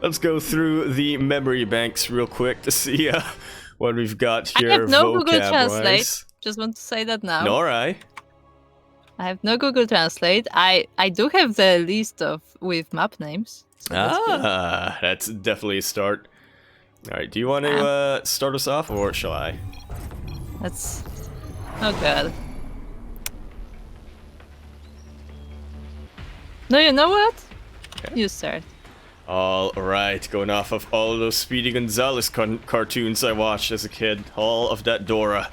let's go through the memory banks real quick to see what we've got here. I have no Google vocab-wise. Translate. Just want to say that now. Nor I have no Google Translate. I do have the list with map names. So that's definitely a start. All right, do you want to start us off, or shall I? That's... Oh god. No, you know what? Okay. You start. All right, going off of all those Speedy Gonzales cartoons I watched as a kid, all of that Dora.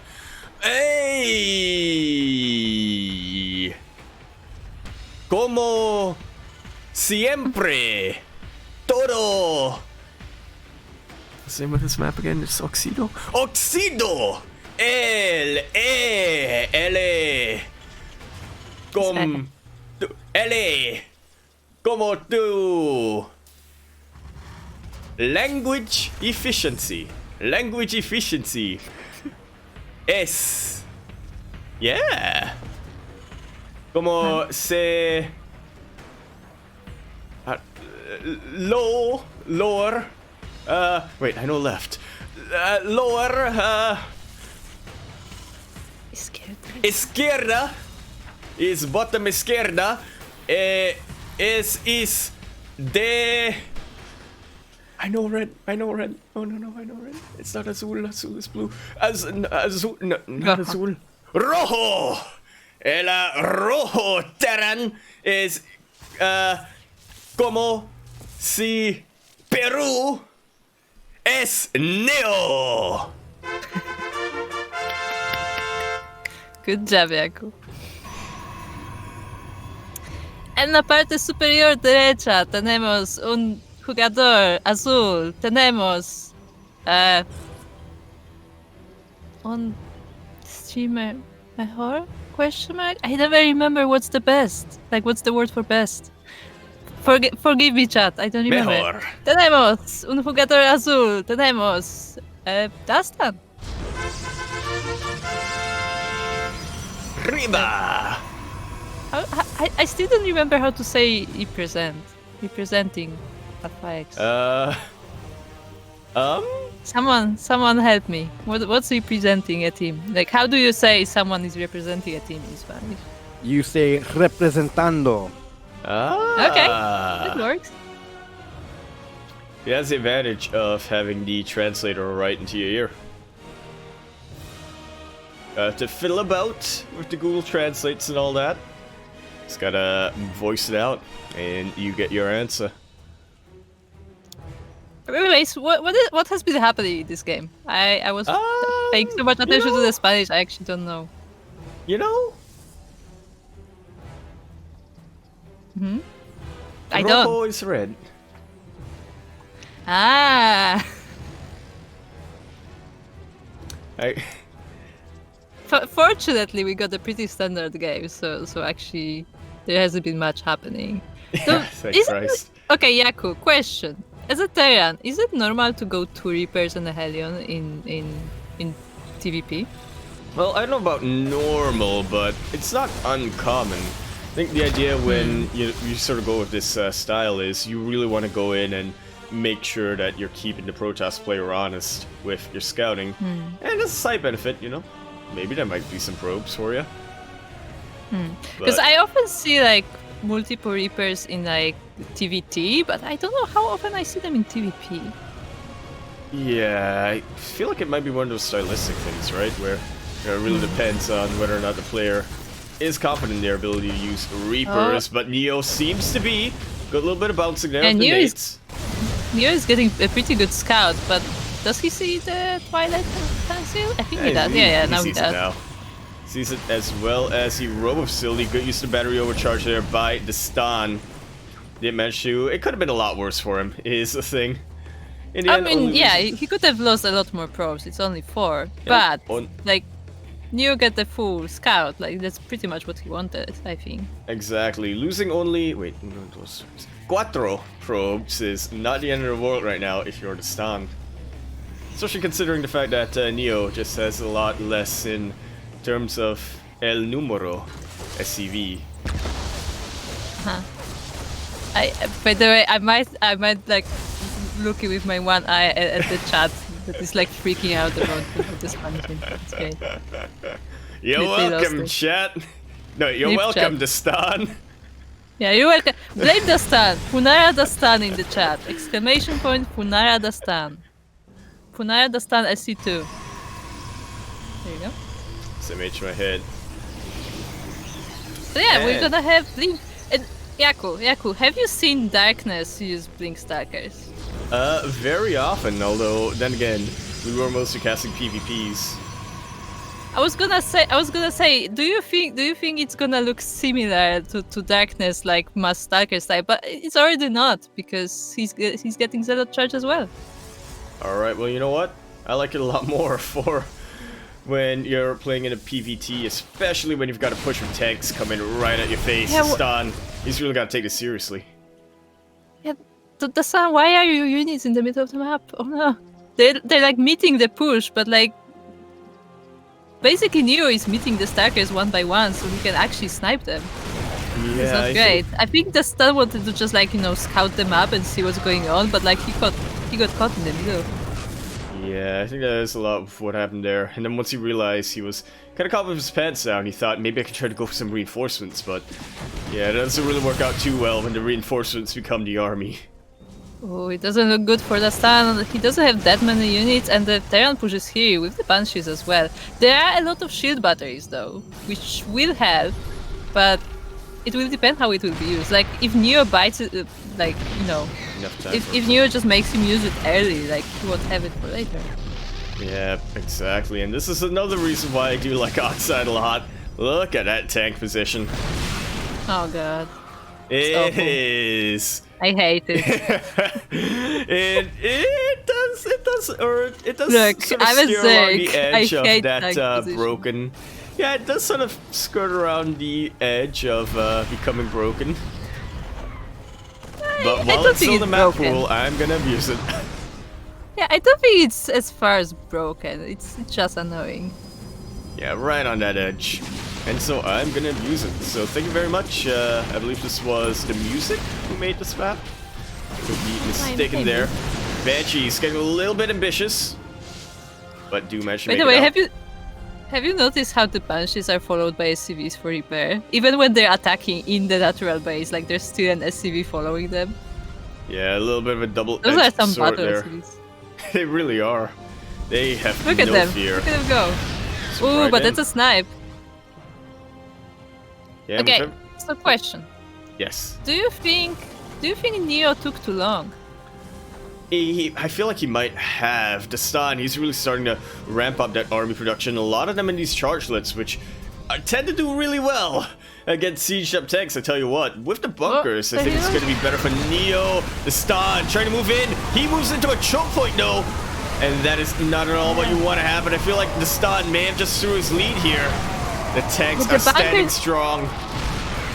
Hey! Como siempre, todo. What's the name of this map again? It's Oxido. Oxido. L com L como tú. Language efficiency. Language efficiency. S. Yeah. Como se. Lower. Wait, I know left. Lower. Izquierda. Is bottom izquierda. Is de. I know red. Oh no, I know red. It's not azul. Azul is blue. Azul. No, not azul. Rojo. El rojo terran is como si Peru es NeO. Good job, Yaku. En la parte superior derecha tenemos un jugador azul. Tenemos un streamer mejor? Question mark? I never remember what's the best. Like, what's the word for best? Forgive me, chat. I don't remember. Mejor. Tenemos un jugador azul. Tenemos Dastan. Riba. I still don't remember how to say representing FX. Someone help me. What's representing a team? Like, how do you say someone is representing a team in Spanish? You say representando. Okay, that works. It has the advantage of having the translator right into your ear. To fiddle about with the Google Translates and all that. Just gotta voice it out, and you get your answer. Anyways, what has been happening in this game? I was paying so much attention to the Spanish, I actually don't know. You know? I Rojo don't. is red. Ah. Fortunately, we got a pretty standard game, so actually there hasn't been much happening. So, Thank Christ. Okay, Yaku, question. As a Terran, is it normal to go 2 Reapers and a Hellion in TVP? Well, I don't know about normal, but it's not uncommon. I think the idea when you sort of go with this style is you really want to go in and make sure that you're keeping the Protoss player honest with your scouting. And as a side benefit, you know, maybe there might be some probes for you. Because I often see like multiple Reapers in like TVT, but I don't know how often I see them in TVP. Yeah, I feel like it might be one of those stylistic things, right? Where it really depends on whether or not the player is confident in their ability to use Reapers, but NeO seems to be. Got a little bit of bouncing there with the nades. NeO is getting a pretty good scout, but does he see the Twilight Pencil? I think he does. Yeah, now he does. Now. Sees it as well as he Robo Facility. Good use of battery overcharge there by Dastan. Didn't manage to. It could have been a lot worse for him, is the thing. I mean, yeah, he could have lost a lot more probes. It's only 4. Yeah, but, like, NeO get the full scout. Like, that's pretty much what he wanted, I think. Exactly. Losing only... Wait, cuatro probes is not the end of the world right now if you're Dastan. Especially considering the fact that NeO just has a lot less in terms of el número SCV. By the way, I might like looking with my one eye at the chat that is like freaking out about the Spanish. It's great. You're They lost welcome, it. chat. No, you're Leave welcome, chat. Dastan. Yeah, you're welcome. Blame Dastan. Funara Dastan in the chat. Exclamation point Funara Dastan. Funara Dastan SC2. There you go. SMH my head. So yeah, we're Man. gonna have Blink. And Yaku, have you seen Darkness use Blink Stalkers? Very often, although then again, we were mostly casting PvPs. I was gonna say, do you think it's gonna look similar to Darkness like Mass Stalker style? But it's already not, because he's getting Zealot Charge as well. Alright, well, you know what? I like it a lot more for when you're playing in a PvT, especially when you've got to push your tanks coming right at your face. Yeah, Dastan, he's really got to take this seriously. Yeah, Dastan, why are your units in the middle of the map? Oh no, they're like meeting the push, but like basically NeO is meeting the Stalkers one by one, so he can actually snipe them. Yeah, It's not great. I think Dastan wanted to just like scout the map and see what's going on, but like he got caught in the middle. Yeah, I think that is a lot of what happened there. And then once he realized he was kind of caught with his pants down, he thought maybe I could try to go for some reinforcements, but yeah, it doesn't really work out too well when the reinforcements become the army. Oh, it doesn't look good for Dastan. He doesn't have that many units, and the Terran pushes here with the Banshees as well. There are a lot of shield batteries though, which will help, but it will depend how it will be used. Like if NeO bites it, like Enough time for- if NeO just makes him use it early, like he won't have it for later. Yeah, exactly. And this is another reason why I do like Oxide a lot. Look at that tank position. Oh god, It awful. is. I hate it. it does Look, sort of I'm a steer along the Zerg. edge I of hate that tank position. broken. Yeah, it does sort of skirt around the edge of becoming broken. But I while don't it's think still the it's map broken. pool, I'm gonna abuse it. Yeah, I don't think it's as far as broken. It's just annoying. Yeah, right on that edge. And so I'm gonna abuse it. So thank you very much. I believe this was the music who made this map. Could be mistaken maybe. there. Banshee's getting a little bit ambitious, but do manage to By make the way, it out. have you noticed how the Banshees are followed by SCVs for repair? Even when they're attacking in the natural base, like there's still an SCV following them. Yeah, a little bit of a Those are double-edged some sword battle there. SCVs. They really are. They have Look at no them. fear. Look at them go. So Ooh, right but in. that's a snipe. Yeah, Okay, but- so question. Yes. Do you think NeO took too long? I feel like he might have. Dastan, he's really starting to ramp up that army production. A lot of them in these chargelets, which tend to do really well against siege up tanks, I tell you what. With the bunkers, I the think it's hell? going to be better for NeO. Dastan trying to move in. He moves into a choke point, though. And that is not at all what you want to happen. I feel like Dastan may have just threw his lead here. The tanks But the are standing bunkers- strong.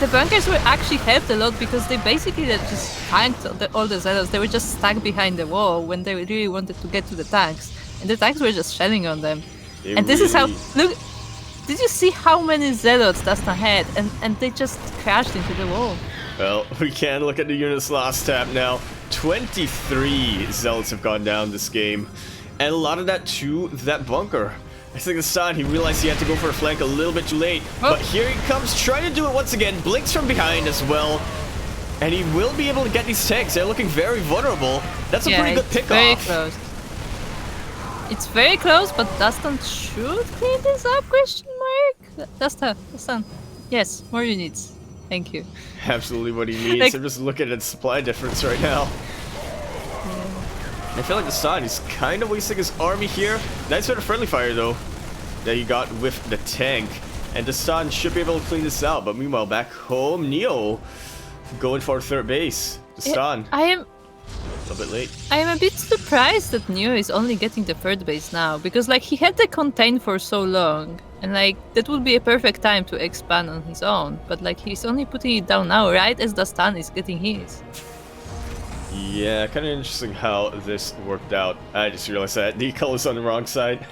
The bunkers were actually helped a lot because they basically just tanked all the Zealots. They were just stuck behind the wall when they really wanted to get to the tanks. And the tanks were just shelling on them. They And this is how... really- Look, did you see how many Zealots Dastan had? And they just crashed into the wall. Well, we can look at the units lost tab now. 23 Zealots have gone down this game. And a lot of that to that bunker. I think Dastan, he realized he had to go for a flank a little bit too late. Oh. But here he comes, trying to do it once again. Blinks from behind as well. And he will be able to get these tanks. They're looking very vulnerable. That's a pretty good it's very pickoff. close. It's very close, but Dastan should clean this up, question mark? Dastan. Yes, more units. Thank you. Absolutely what he needs. Like- I'm just looking at the supply difference right now. I feel like Dastan is kind of wasting his army here. Nice bit of friendly fire, though, that he got with the tank. And Dastan should be able to clean this out. But meanwhile, back home, NeO going for third base. Dastan, I am a little bit late. I am a bit surprised that NeO is only getting the third base now, because like he had the contain for so long, and like that would be a perfect time to expand on his own, but like he's only putting it down now, right as Dastan is getting his. Yeah, kind of interesting how this worked out. I just realized that the color's on the wrong side.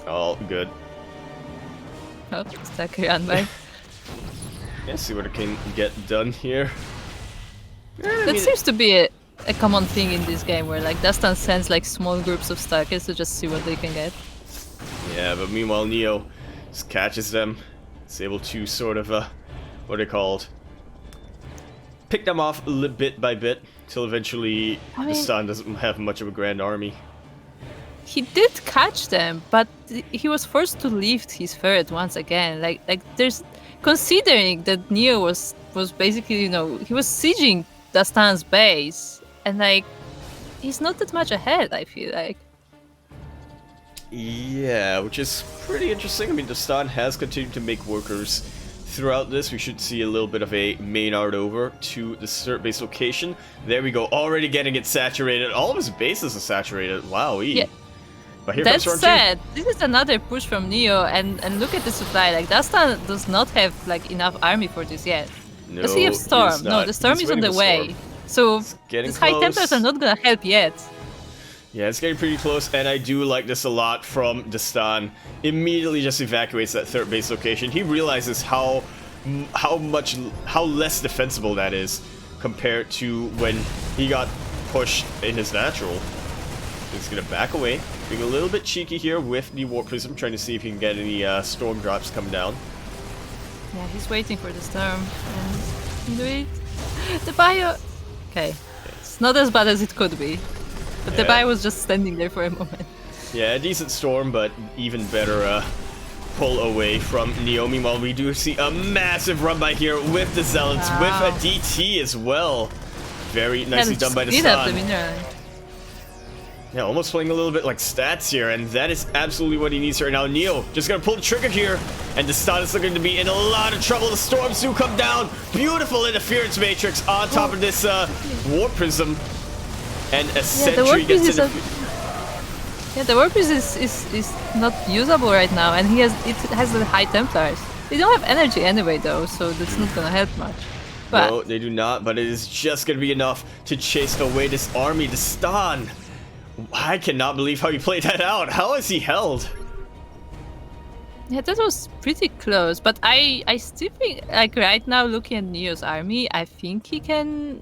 All good. Oh, stuck around by. Yeah, see what I can get done here. That seems to be a common thing in this game where like Dastan sends like small groups of stalkers to just see what they can get. Yeah, but meanwhile NeO just catches them. It's able to sort of, what are they called? Pick them off bit by bit, till eventually Dastan doesn't have much of a grand army. He did catch them, but he was forced to lift his third once again. Like there's considering that NeO was basically, you know, he was sieging Dastan's base, and like he's not that much ahead, I feel like. Yeah, which is pretty interesting. I mean, Dastan has continued to make workers throughout this. We should see a little bit of a main art over to the start base location. There we go, already getting it saturated. All of his bases are saturated. Wowee. Yeah. But here that comes said, this is another push from NeO, and look at the supply. Like Dastan does not have like enough army for this yet. No, does he have Storm? No, the Storm is on the way. So these High Templars are not gonna help yet. Yeah, it's getting pretty close, and I do like this a lot from Dastan. Immediately just evacuates that third base location. He realizes how less defensible that is compared to when he got pushed in his natural. He's gonna back away, being a little bit cheeky here with the Warp Prism, trying to see if he can get any storm drops coming down. Yeah, he's waiting for the storm. And do it. The bio. Okay, it's not as bad as it could be. But the bio was just standing there for a moment. Yeah, a decent storm, but even better pull away from NeO. Meanwhile, we do see a massive run by here with the Zealots, with a DT as well. Very nicely done by Dastan. Yeah, almost playing a little bit like stats here, and that is absolutely what he needs right now. NeO just gonna pull the trigger here, and Dastan is looking to be in a lot of trouble. The storms do come down. Beautiful interference matrix on top of this Warp Prism. And a sentry gets in the Warp Prism is not usable right now, and it has the High Templars. They don't have energy anyway though, so that's not gonna help much. But no, they do not, but it is just gonna be enough to chase away this army. Dastan, I cannot believe how he played that out. How is he held? Yeah, that was pretty close, but I still think, like, right now looking at NeO's army, I think he can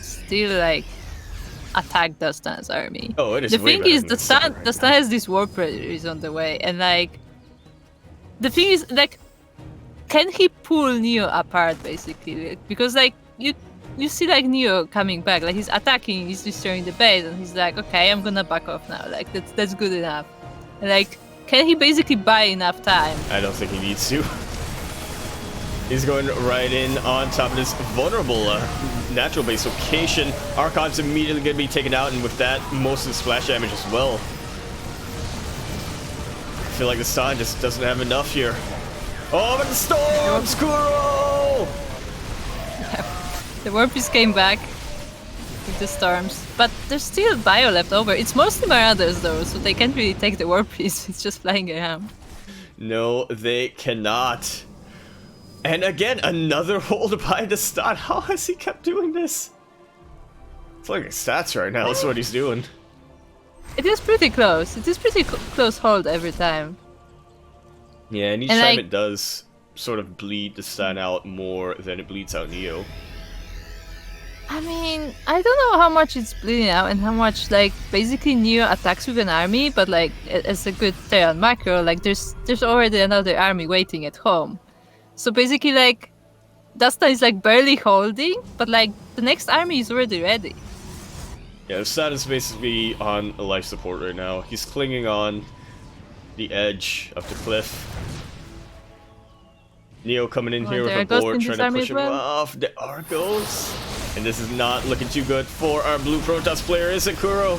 still like attack Dastan's army. Oh, it is. The thing is, Dastan has this Warp Prism on the way, and like the thing is, like, can he pull NeO apart basically? Because like you see like NeO coming back, like he's attacking, he's destroying the base, and he's like, okay, I'm gonna back off now. Like that's good enough. And, like, can he basically buy enough time? I don't think he needs to. He's going right in on top of this vulnerable natural base location. Archon's immediately going to be taken out, and with that, most of the splash damage as well. I feel like the Dastan just doesn't have enough here. Oh, but the storms, Kuro! The Warpies came back with the storms, but there's still bio left over. It's mostly Marauders though, so they can't really take the Warpies. It's just flying around. No, they cannot. And again, another hold by Dastan. How has he kept doing this? It's like stats right now. That's what he's doing. It is pretty close. It is pretty close hold every time. Yeah, and each time it does sort of bleed Dastan out more than it bleeds out NeO. I mean, I don't know how much it's bleeding out and how much, like, basically NeO attacks with an army, but like, as a good Terran macro, like, there's already another army waiting at home. So basically, like, Dastan is like barely holding, but like the next army is already ready. Yeah, Dastan is basically on a life support right now. He's clinging on the edge of the cliff. NeO coming in here with a board, trying to push him off. There are ghosts. And this is not looking too good for our blue Protoss player, is it, Kuro?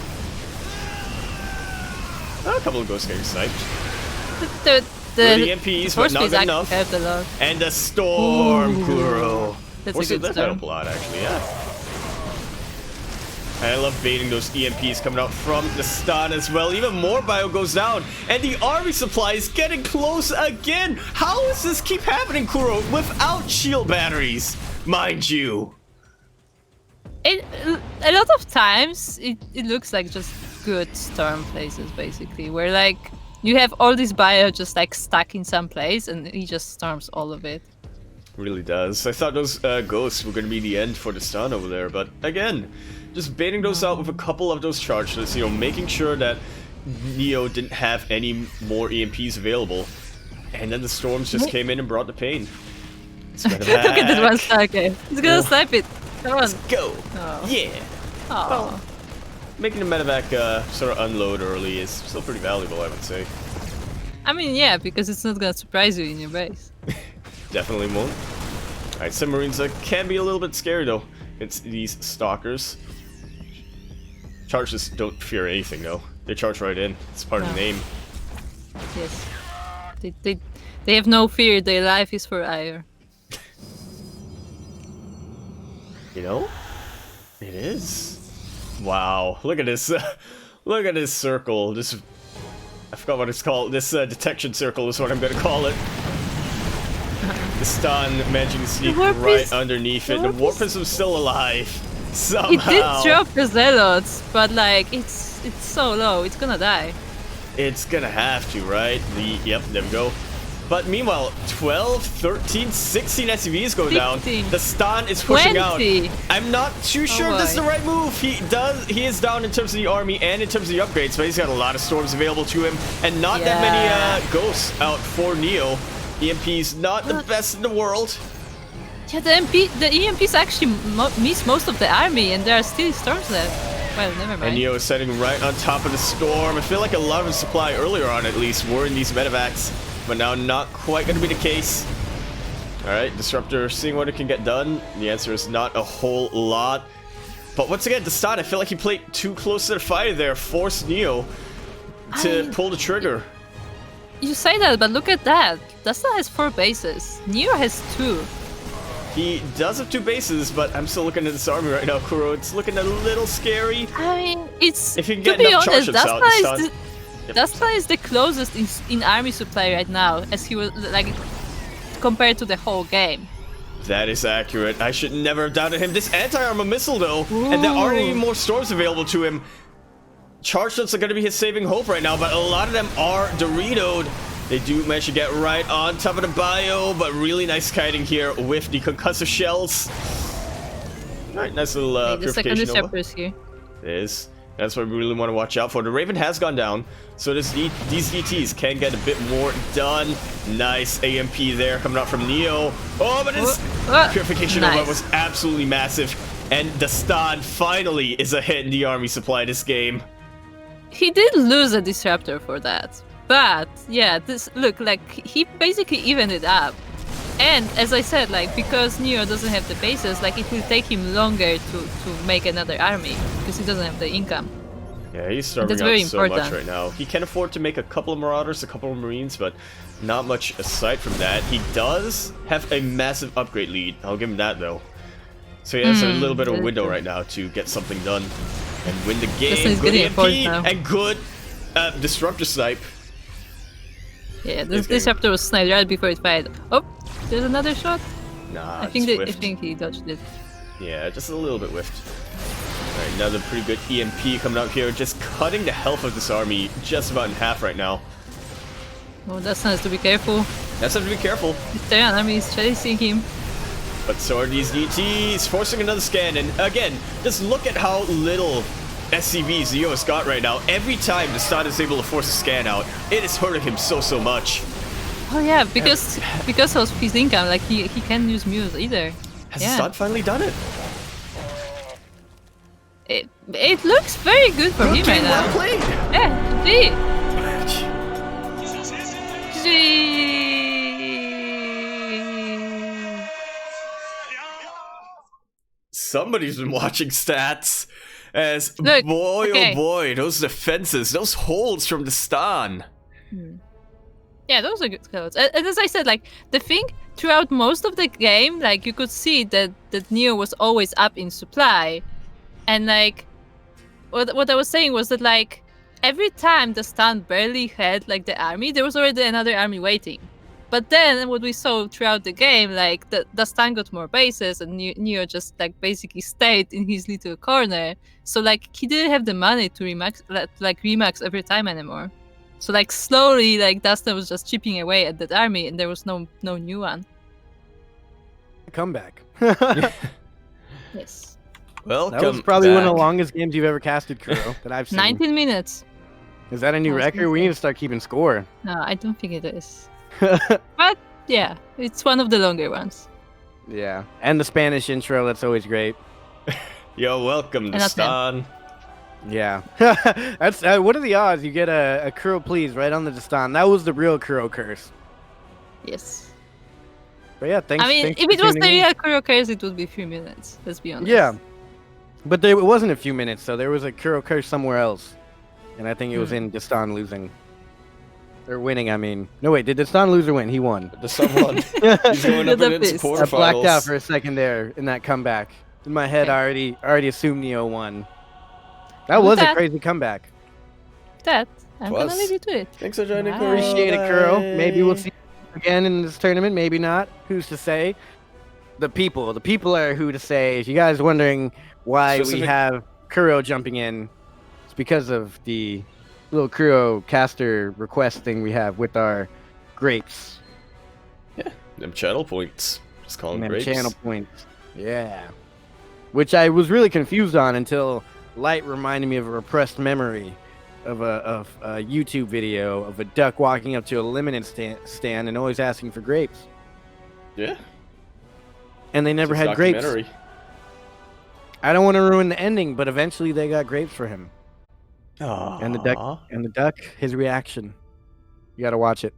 A couple of ghosts getting sniped. The EMPs, but not good enough. And a storm, Kuro. That's a good storm. Plot, actually, yeah. And I love baiting those EMPs coming out from the Dastan as well. Even more bio goes down, and the army supply is getting close again. How does this keep happening, Kuro, without shield batteries, mind you? A lot of times, it looks like just good storm places, basically, where like you have all this bio just like stuck in some place, and he just storms all of it. Really does. I thought those ghosts were going to be the end for the stun over there, but again, just baiting those out with a couple of those charges, you know, making sure that NeO didn't have any more EMPs available, and then the storms just came in and brought the pain. Look at this one StarCraft. He's gonna snipe it. Come on. Let's go. Oh. Yeah. Aw. Well, making the medevac sort of unload early is still pretty valuable, I would say. I mean, yeah, because it's not gonna surprise you in your base. Definitely won't. Alright, submarines can be a little bit scary though. It's these stalkers. Charges don't fear anything though. They charge right in. It's part of the name. Yes. They have no fear. Their life is for ire. You know? It is. Wow. Look at this. Look at this circle. This. I forgot what it's called. This detection circle is what I'm gonna call it. The stun managing to sneak right underneath it. The Warp Prism's still alive. Somehow. It did drop the Zealots, but like it's so low, it's gonna die. It's gonna have to, right? Yep, there we go. But meanwhile, 12, 13, 16 SCVs go 15. down. The stun is pushing 20. out. I'm not too sure if this is the right move. He is down in terms of the army and in terms of the upgrades, but he's got a lot of storms available to him and not that many ghosts out for NeO. EMP's not the best in the world. Yeah, the EMPs actually miss most of the army, and there are still storms left. Well, never mind. And NeO is setting right on top of the storm. I feel like a lot of the supply earlier on, at least, were in these medevacs, but now not quite going to be the case. All right, Disruptor seeing what it can get done. The answer is not a whole lot. But once again, Dastan, I feel like he played too close to the fire there, forced NeO to pull the trigger. You say that, but look at that. Dastan has 4 bases. NeO has 2. He does have 2 bases, but I'm still looking at this army right now, Kuro. It's looking a little scary. I mean, it's if you can to get be enough honest, charge Dastan is the closest in army supply right now, as he was like compared to the whole game. That is accurate. I should never have doubted him. This anti-armor missile, though, and there aren't any more storms available to him. Charge shots are going to be his saving hope right now, but a lot of them are Doritoed. They do manage to get right on top of the bio, but really nice kiting here with the concussive shells. Alright, nice little The second purification disruptor is here. It is. That's what we really want to watch out for. The Raven has gone down, so these DTs can get a bit more done. Nice AMP there coming out from NeO. Oh, but his purification Nova was absolutely massive. And Dastan finally is a hit in the army supply this game. He did lose a disruptor for that. But yeah, this look like he basically evened it up. And as I said, like because NeO doesn't have the bases, like it will take him longer to make another army because he doesn't have the income. Yeah, he's starving out so much right now. He can afford to make a couple of Marauders, a couple of Marines, but not much aside from that. He does have a massive upgrade lead. I'll give him that though. So he has a little bit of a window right now to get something done and win the game. Good EMP and good Disruptor snipe. Yeah, this Disruptor was sniped right before it fired. Oh, there's another shot. Nah, I think he dodged it. Yeah, just a little bit whiffed. Alright, another pretty good EMP coming out here, just cutting the health of this army just about in half right now. Oh, Dastan has to be careful. That's have to be careful. The Terran army is chasing him. But so are these DTs, forcing another scan, and again, just look at how little SCVs NeO has got right now. Every time Dastan is able to force a scan out, it is hurting him so much. Oh yeah, because of his income, like he can't use Muse either. Has Dastan finally done it? It looks very good for him right now. Well played. Yeah, indeed. Somebody's been watching stats. As Look, boy, oh boy, those defenses, those holds from Dastan. Yeah, those are good skills. And as I said, like the thing throughout most of the game, like you could see that NeO was always up in supply, and like what I was saying was that like every time Dastan barely had like the army, there was already another army waiting. But then what we saw throughout the game, like Dastan got more bases and NeO just like basically stayed in his little corner. So like he didn't have the money to remax every time anymore. So like slowly like Dastan was just chipping away at that army and there was no new one. comeback. Yes. Welcome That was probably one of the back. longest games you've ever casted, Kuro, that I've seen. 19 minutes. Is that a new I was record? gonna We say. need to start keeping score. No, I don't think it is. But yeah, it's one of the longer ones. Yeah. And the Spanish intro, that's always great. Yo, welcome to And that's Dastan. Yeah. That's what are the odds you get a Kuro please right on the Dastan? That was the real Kuro curse. Yes. But yeah, thanks. I mean, thanks if for it was the tuning in. real Kuro curse, it would be 3 minutes. Let's be honest. Yeah. But it wasn't a few minutes, so there was a Kuro curse somewhere else. And I think it was in Dastan losing. Or winning, I mean. No, wait, did Dastan lose or win? He won. The someone. He's going up The against beast. quarterfinals. I blacked out for a second there in that comeback. In my head, Okay. I already assumed NeO won. That With was a that- crazy comeback. That, I'm Plus- gonna leave you to it. Thanks for joining, Bye. Kuro. Appreciate it, Kuro. Maybe we'll Bye. see you again in this tournament. Maybe not. Who's to say? The people are who to say. If you guys wondering why we Specific- have Kuro jumping in, it's because of the little Kuro caster request thing we have with our grapes. Them channel points. Just call them And grapes. channel points. Yeah. Which I was really confused on until Light reminded me of a repressed memory of a YouTube video of a duck walking up to a lemonade stand and always asking for grapes. Yeah. And they never It's a had grapes. documentary. I don't want to ruin the ending, but eventually they got grapes for him. Aww. And the duck, his reaction. You got to watch it.